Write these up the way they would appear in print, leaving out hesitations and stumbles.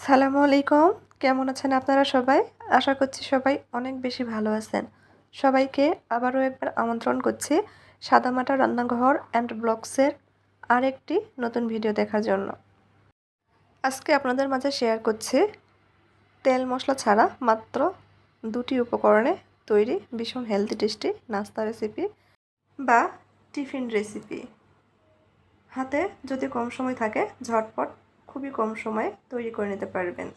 আসসালামু আলাইকুম। কেমন আছেন আপনারা সবাই? আশা করছি সবাই অনেক বেশি ভালো আছেন। সবাইকে আবারও একবার আমন্ত্রণ করছি সাদামাটা রান্নাঘর অ্যান্ড ব্লগসের আরেকটি নতুন ভিডিও দেখার জন্য। আজকে আপনাদের মাঝে শেয়ার করছি তেল মশলা ছাড়া মাত্র 2টি উপকরণে তৈরি ভীষণ হেলদি টেস্টি নাস্তা রেসিপি বা টিফিন রেসিপি। হাতে যদি কম সময় থাকে ঝটপট খুবই কম সময়ে তৈরি করে নিতে পারবেন।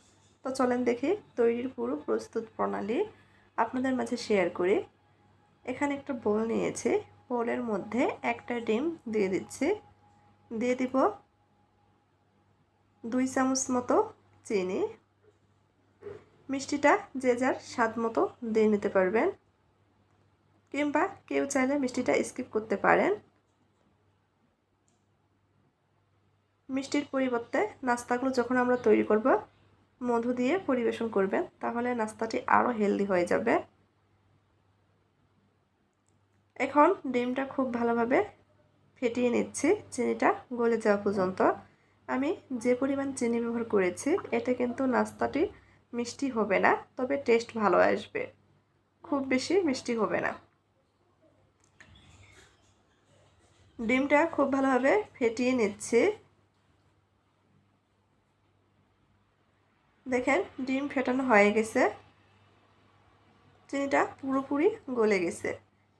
তো চলেন দেখি তৈরির পুরো প্রস্তুত প্রণালী আপনাদের মাঝে শেয়ার করি। এখানে একটা বোল নিয়েছি, বোলের মধ্যে একটা ডিম দিয়ে দিচ্ছি, দিয়ে দিব 2 চামচ মতো চিনি। মিষ্টিটা যে যার স্বাদ মতো দিয়ে নিতে পারবেন, কিংবা কেউ চাইলে মিষ্টিটা স্কিপ করতে পারেন। মিষ্টির পরিবর্তে নাস্তাগুলো যখন আমরা তৈরি করব মধু দিয়ে পরিবেশন করবেন, তাহলে নাস্তাটি আরও হেলদি হয়ে যাবে। এখন ডিমটা খুব ভালোভাবে ফেটিয়ে নিচ্ছি চিনিটা গলে যাওয়া পর্যন্ত। আমি যে পরিমাণ চিনি ব্যবহার করেছি এতে কিন্তু নাস্তাটি মিষ্টি হবে না, তবে টেস্ট ভালো আসবে, খুব বেশি মিষ্টি হবে না। ডিমটা খুব ভালোভাবে ফেটিয়ে নিচ্ছি। দেখেন ডিম ফেটানো হয়ে গেছে, চিনিটা পুরোপুরি গলে গেছে।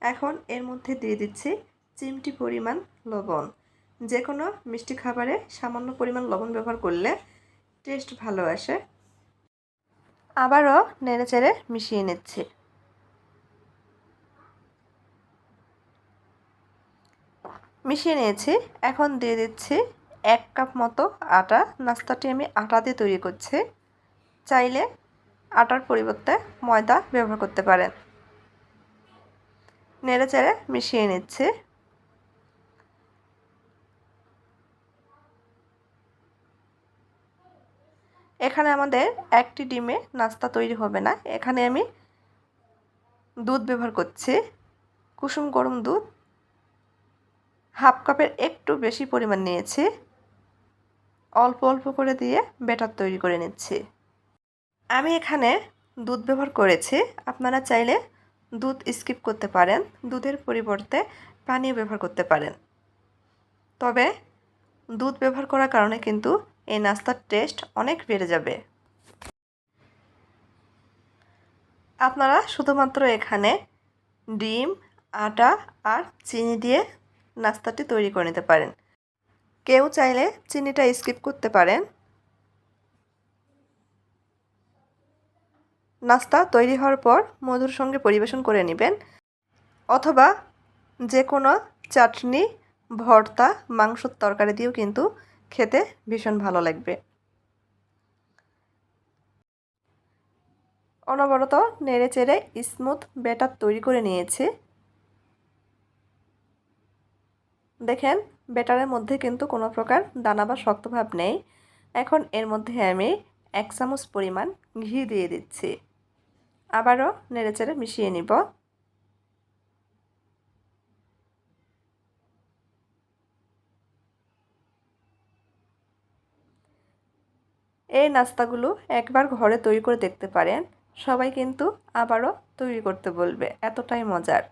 এখন এর মধ্যে দিয়ে দিচ্ছি চিমটি পরিমাণ লবণ। যে কোনো মিষ্টি খাবারে সামান্য পরিমাণ লবণ ব্যবহার করলে টেস্ট ভালো আসে। আবারও নেড়েচেড়ে মিশিয়ে নিচ্ছি। মিশিয়ে নিয়েছি, এখন দিয়ে দিচ্ছি 1 কাপ মতো আটা। নাস্তাটি আমি আটা দিয়ে তৈরি করছি, চাইলে আটার পরিবর্তে ময়দা ব্যবহার করতে পারেন। নেড়েচেড়ে মিশিয়ে নিচ্ছি। এখানে আমাদের একটি ডিমে নাস্তা তৈরি হবে না, এখানে আমি দুধ ব্যবহার করছি, কুসুম গরম দুধ 1/2 কাপের একটু বেশি পরিমাণ নিয়েছি। অল্প অল্প করে দিয়ে ব্যাটার তৈরি করে নিচ্ছি। আমি এখানে দুধ ব্যবহার করেছি, আপনারা চাইলে দুধ স্কিপ করতে পারেন, দুধের পরিবর্তে পানিও ব্যবহার করতে পারেন। তবে দুধ ব্যবহার করার কারণে কিন্তু এই নাস্তার টেস্ট অনেক বেড়ে যাবে। আপনারা শুধুমাত্র এখানে ডিম, আটা আর চিনি দিয়ে নাস্তাটি তৈরি করে নিতে পারেন। কেউ চাইলে চিনিটা স্কিপ করতে পারেন। নাস্তা তৈরি হওয়ার পর মধুর সঙ্গে পরিবেশন করে নেবেন, অথবা যে কোনো চাটনি, ভর্তা, মাংসের তরকারি দিয়েও কিন্তু খেতে ভীষণ ভালো লাগবে। অনবরত নেড়েচেড়ে স্মুথ ব্যাটার তৈরি করে নিয়েছি। দেখেন ব্যাটারের মধ্যে কিন্তু কোনো প্রকার দানা বা শক্ত ভাব নেই। এখন এর মধ্যে আমি 1 চামচ পরিমাণ ঘি দিয়ে দিচ্ছি, আবারও নেড়েচেড়ে মিশিয়ে নিব। এই নাস্তাগুলো একবার ঘরে তৈরি করে দেখতে পারেন, সবাই কিন্তু আবারও তৈরি করতে বলবে, এতটাই মজার।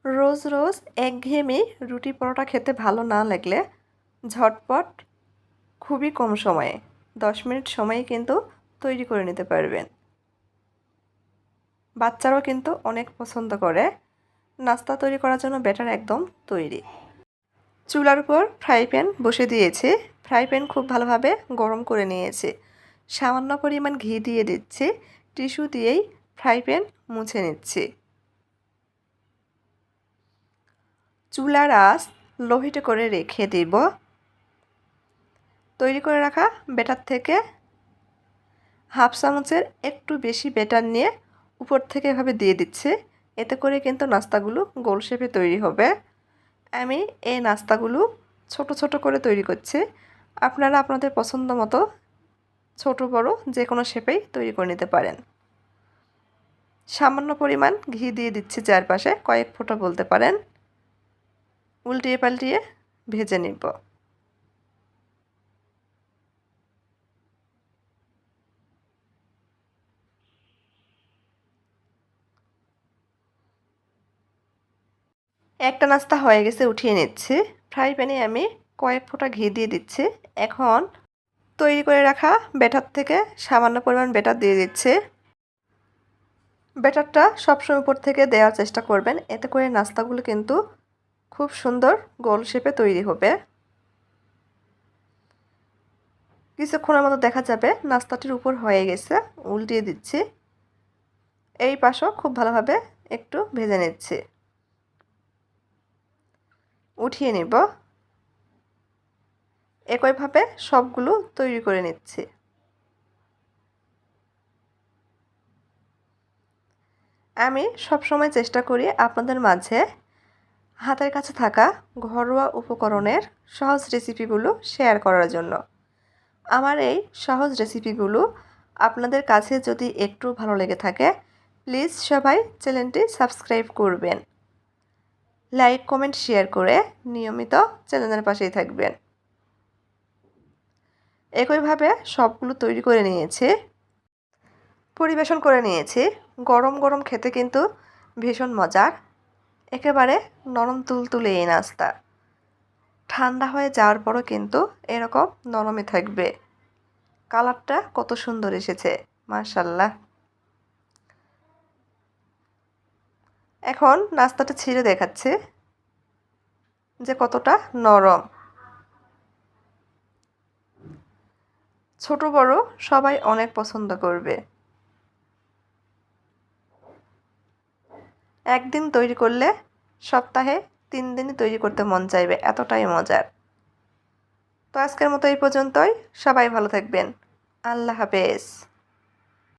রোজ রোজ একঘেয়েমি রুটি পরোটা খেতে ভালো না লাগলে ঝটপট খুবই কম সময়ে 10 মিনিট সময়ে কিন্তু তৈরি করে নিতে পারবেন। বাচ্চারাও কিন্তু অনেক পছন্দ করে। নাস্তা তৈরি করার জন্য ব্যাটার একদম তৈরি। চুলার উপর ফ্রাই প্যান বসে দিয়েছি, ফ্রাই প্যান খুব ভালোভাবে গরম করে নিয়েছি। সামান্য পরিমাণ ঘি দিয়ে দিচ্ছি, টিস্যু দিয়েই ফ্রাই প্যান মুছে নিচ্ছি। চুলার আঁচ লো হিটে করে রেখে দেব। তৈরি করে রাখা ব্যাটার থেকে 1/2 চামচের একটু বেশি ব্যাটার নিয়ে উপর থেকে এভাবে দিয়ে দিচ্ছি, এতে করে কিন্তু নাস্তাগুলো গোল শেপে তৈরি হবে। আমি এই নাস্তাগুলো ছোট ছোট করে তৈরি করছি, আপনারা আপনাদের পছন্দ মতো ছোট বড় যে কোনো শেপেই তৈরি করে নিতে পারেন। সামান্য পরিমাণ ঘি দিয়ে দিচ্ছি চারপাশে, কয়েক ফোঁটা বলতে পারেন। উল্টিয়ে পাল্টিয়ে ভেজে নিব। একটা নাস্তা হয়ে গেছে, উঠিয়ে নিচ্ছি। ফ্রাই প্যানে আমি কয়েক ফোঁটা ঘি দিয়ে দিচ্ছি। এখন তৈরি করে রাখা ব্যাটার থেকে সামান্য পরিমাণ ব্যাটার দিয়ে দিচ্ছি। ব্যাটারটা সবসময় উপর থেকে দেওয়ার চেষ্টা করবেন, এতে করে নাস্তাগুলো কিন্তু খুব সুন্দর গোল শেপে তৈরি হবে। কিছুক্ষণের মতো দেখা যাবে নাস্তাটির উপর হয়ে গেছে, উল্টিয়ে দিচ্ছি। এই পাশও খুব ভালোভাবে একটু ভেজে নিচ্ছি, উঠিয়ে নিব। একইভাবে সবগুলো তৈরি করে নিচ্ছি। আমি সবসময় চেষ্টা করি আপনাদের মাঝে হাতের কাছে থাকা ঘরোয়া উপকরণের সহজ রেসিপিগুলো শেয়ার করার জন্য। আমার এই সহজ রেসিপিগুলো আপনাদের কাছে যদি একটু ভালো লেগে থাকে, প্লিজ সবাই চ্যানেলটি সাবস্ক্রাইব করবেন, লাইক কমেন্ট শেয়ার করে নিয়মিত চ্যানেলের পাশেই থাকবেন। একইভাবে সবগুলো তৈরি করে নিয়েছি, পরিবেশন করে নিয়েছি। গরম গরম খেতে কিন্তু ভীষণ মজার, একেবারে নরম তুলতুলে এই নাস্তা। ঠান্ডা হয়ে যাওয়ার পরও কিন্তু এরকম নরমই থাকবে। কালারটা কত সুন্দর এসেছে, মাশাআল্লাহ। এখন নাস্তাটা ছিঁড়ে দেখাচ্ছে যে কতটা নরম। ছোট বড় সবাই অনেক পছন্দ করবে। একদিন তৈরি করলে সপ্তাহে 3 দিনই তৈরি করতে মন চাইবে, এতটাই মজার। তো আজকের মতো এই পর্যন্তই। সবাই ভালো থাকবেন। আল্লাহ হাফেজ।